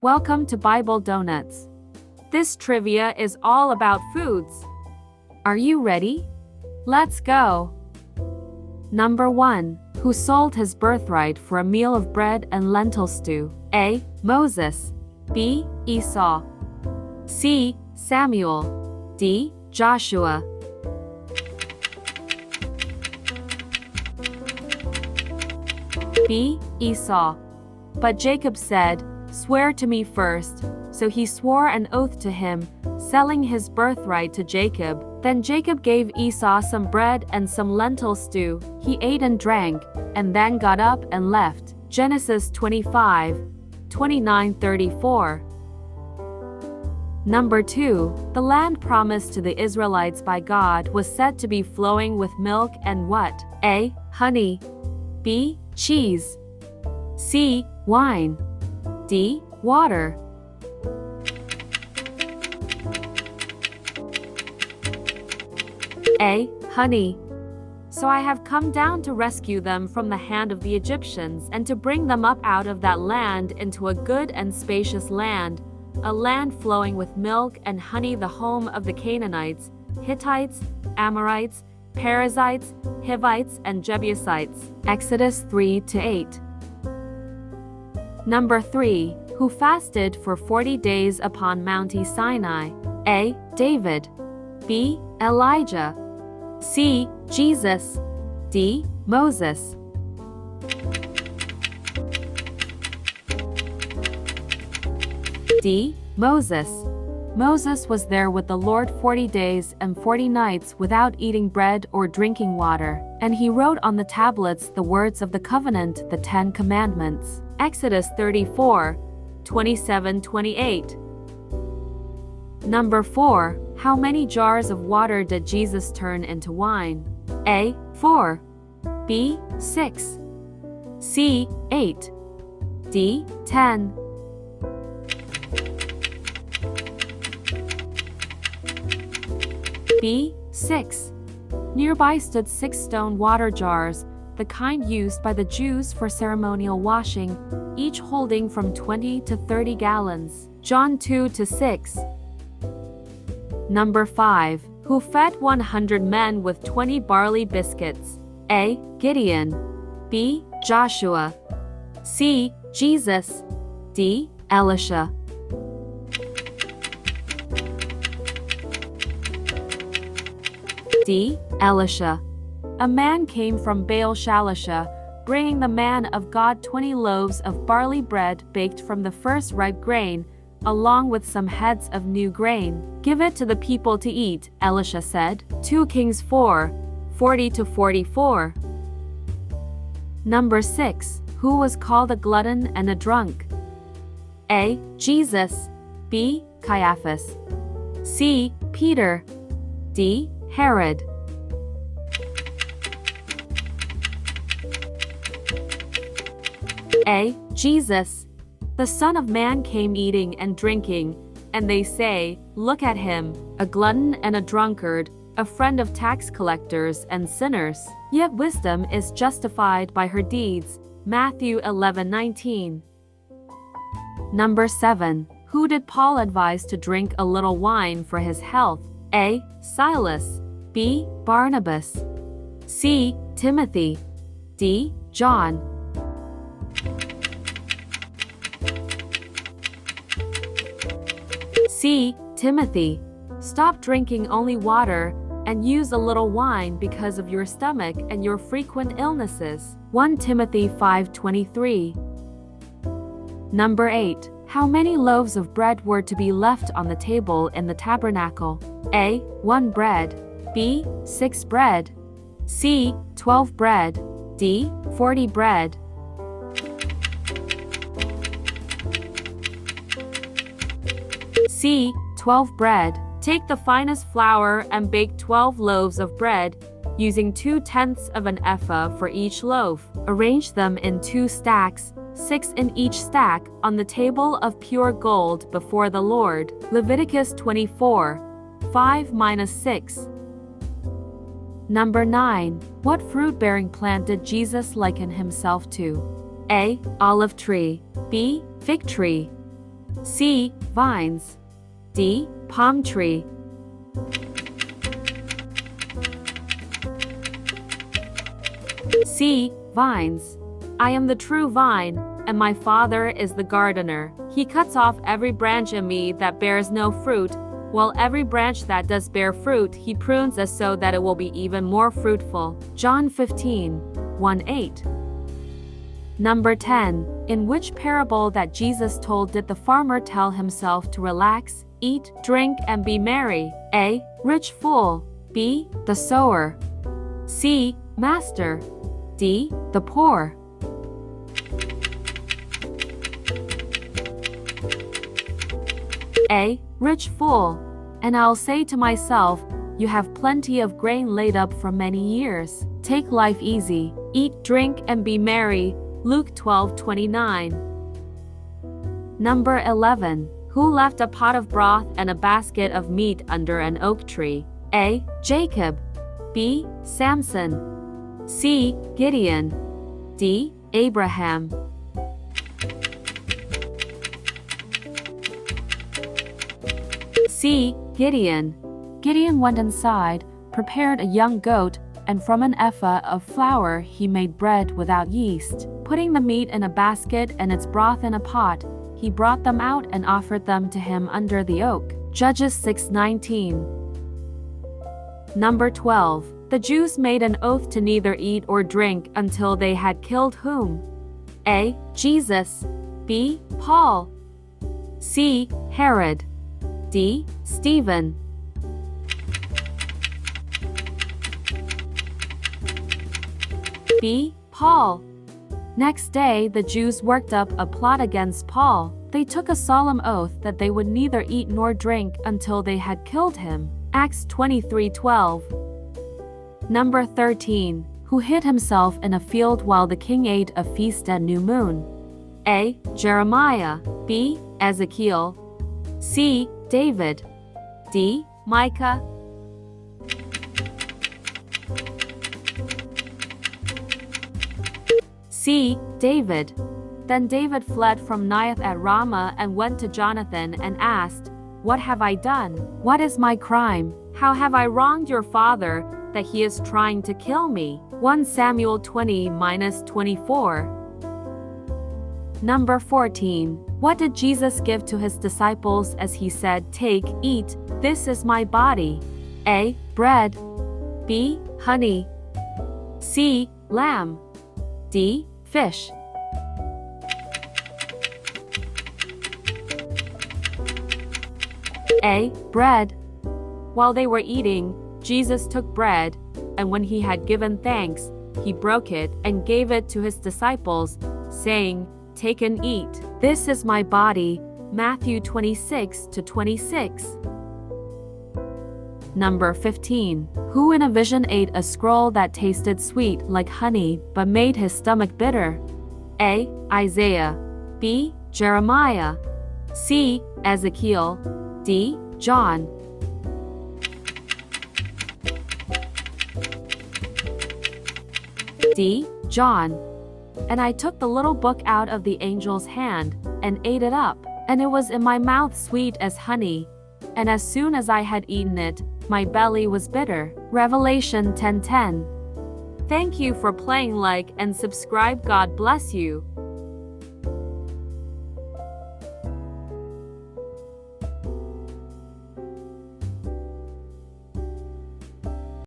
Welcome to Bible Donuts. This trivia is all about foods. Are you ready? Let's go. Number 1. Who sold his birthright for a meal of bread and lentil stew? A. Moses. B. Esau. C. Samuel. D. Joshua. B. Esau. But Jacob said, "Swear to me first." So he swore an oath to him, selling his birthright to Jacob. Then Jacob gave Esau some bread and some lentil stew. He ate and drank, and then got up and left. Genesis 25:29-34. Number 2. The land promised to the Israelites by God was said to be flowing with milk and what? A. Honey. B. Cheese. C. Wine. D. Water. A. Honey. So I have come down to rescue them from the hand of the Egyptians and to bring them up out of that land into a good and spacious land, a land flowing with milk and honey, the home of the Canaanites, Hittites, Amorites, Perizzites, Hivites, and Jebusites. Exodus 3-8. Number 3. Who fasted for 40 days upon Mount Sinai? A. David. B. Elijah. C. Jesus. D. Moses. D. Moses. Moses was there with the Lord 40 days and 40 nights without eating bread or drinking water, and he wrote on the tablets the words of the covenant, the 10 Commandments. Exodus 34:27-28. Number 4. How many jars of water did Jesus turn into wine? A. 4. B. 6. C. 8. D. 10. B. 6. Nearby stood 6 stone water jars, the kind used by the Jews for ceremonial washing, each holding from 20 to 30 gallons. John 2-6. Number 5. Who fed 100 men with 20 barley biscuits? A. Gideon. B. Joshua. C. Jesus. D. Elisha. D. Elisha. A man came from Baal Shalisha, bringing the man of God 20 loaves of barley bread baked from the first ripe grain, along with some heads of new grain. "Give it to the people to eat," Elisha said. 2 Kings 4:40-44. Number 6. Who was called a glutton and a drunk? A. Jesus. B. Caiaphas. C. Peter. D. Herod. A. Jesus. The Son of Man came eating and drinking, and they say, "Look at him, a glutton and a drunkard, a friend of tax collectors and sinners." Yet wisdom is justified by her deeds. Matthew 11:19. Number 7. Who did Paul advise to drink a little wine for his health? A. Silas. B. Barnabas. C. Timothy. D. John. C. Timothy. Stop drinking only water and use a little wine because of your stomach and your frequent illnesses. 1 Timothy 5:23. Number 8. How many loaves of bread were to be left on the table in the tabernacle? A. 1 bread. B. 6 bread. C. 12 bread. D. 40 bread. C. 12 bread. Take the finest flour and bake 12 loaves of bread, using 2/10 of an ephah for each loaf. Arrange them in 2 stacks, 6 in each stack, on the table of pure gold before the Lord. Leviticus 24:5-6. Number 9. What fruit-bearing plant did Jesus liken himself to? A. Olive tree. B. Fig tree. C. Vines. D. Palm tree. C. Vines. I am the true vine, and my Father is the gardener. He cuts off every branch in me that bears no fruit, while every branch that does bear fruit he prunes as so that it will be even more fruitful. John 15:1-8. Number 10. In which parable that Jesus told did the farmer tell himself to relax, eat, drink, and be merry? A. Rich fool. B. The sower. C. Master. D. The poor. A. Rich fool. And I'll say to myself, you have plenty of grain laid up for many years. Take life easy. Eat, drink, and be merry. Luke 12:29. Number 11. Who left a pot of broth and a basket of meat under an oak tree? A. Jacob. B. Samson. C. Gideon. D. Abraham. C. Gideon. Gideon went inside, prepared a young goat, and from an ephah of flour he made bread without yeast. Putting the meat in a basket and its broth in a pot, he brought them out and offered them to him under the oak. Judges 6:19. Number 12. The Jews made an oath to neither eat or drink until they had killed whom? A. Jesus. B. Paul. C. Herod. D. Stephen. B. Paul. Next day, the Jews worked up a plot against Paul. They took a solemn oath that they would neither eat nor drink until they had killed him. Acts 23:12. Number 13. Who hid himself in a field while the king ate a feast at new moon? A. Jeremiah. B. Ezekiel. C. David. D. Micah. C. David. Then David fled from Naioth at Ramah and went to Jonathan and asked, "What have I done? What is my crime? How have I wronged your father that he is trying to kill me?" 1 Samuel 20:24. Number 14. What did Jesus give to his disciples as he said, "Take, eat, this is my body"? A. Bread. B. Honey. C. Lamb. D. Fish. A. Bread. While they were eating, Jesus took bread, and when he had given thanks, he broke it and gave it to his disciples, saying, "Take and eat. This is my body." Matthew 26:26. Number 15. Who in a vision ate a scroll that tasted sweet like honey but made his stomach bitter? A. Isaiah. B. Jeremiah. C. Ezekiel. D. John. D. John. And I took the little book out of the angel's hand and ate it up, and it was in my mouth sweet as honey. And as soon as I had eaten it, my belly was bitter. Revelation 10:10. Thank you for playing. Like and subscribe. God bless you.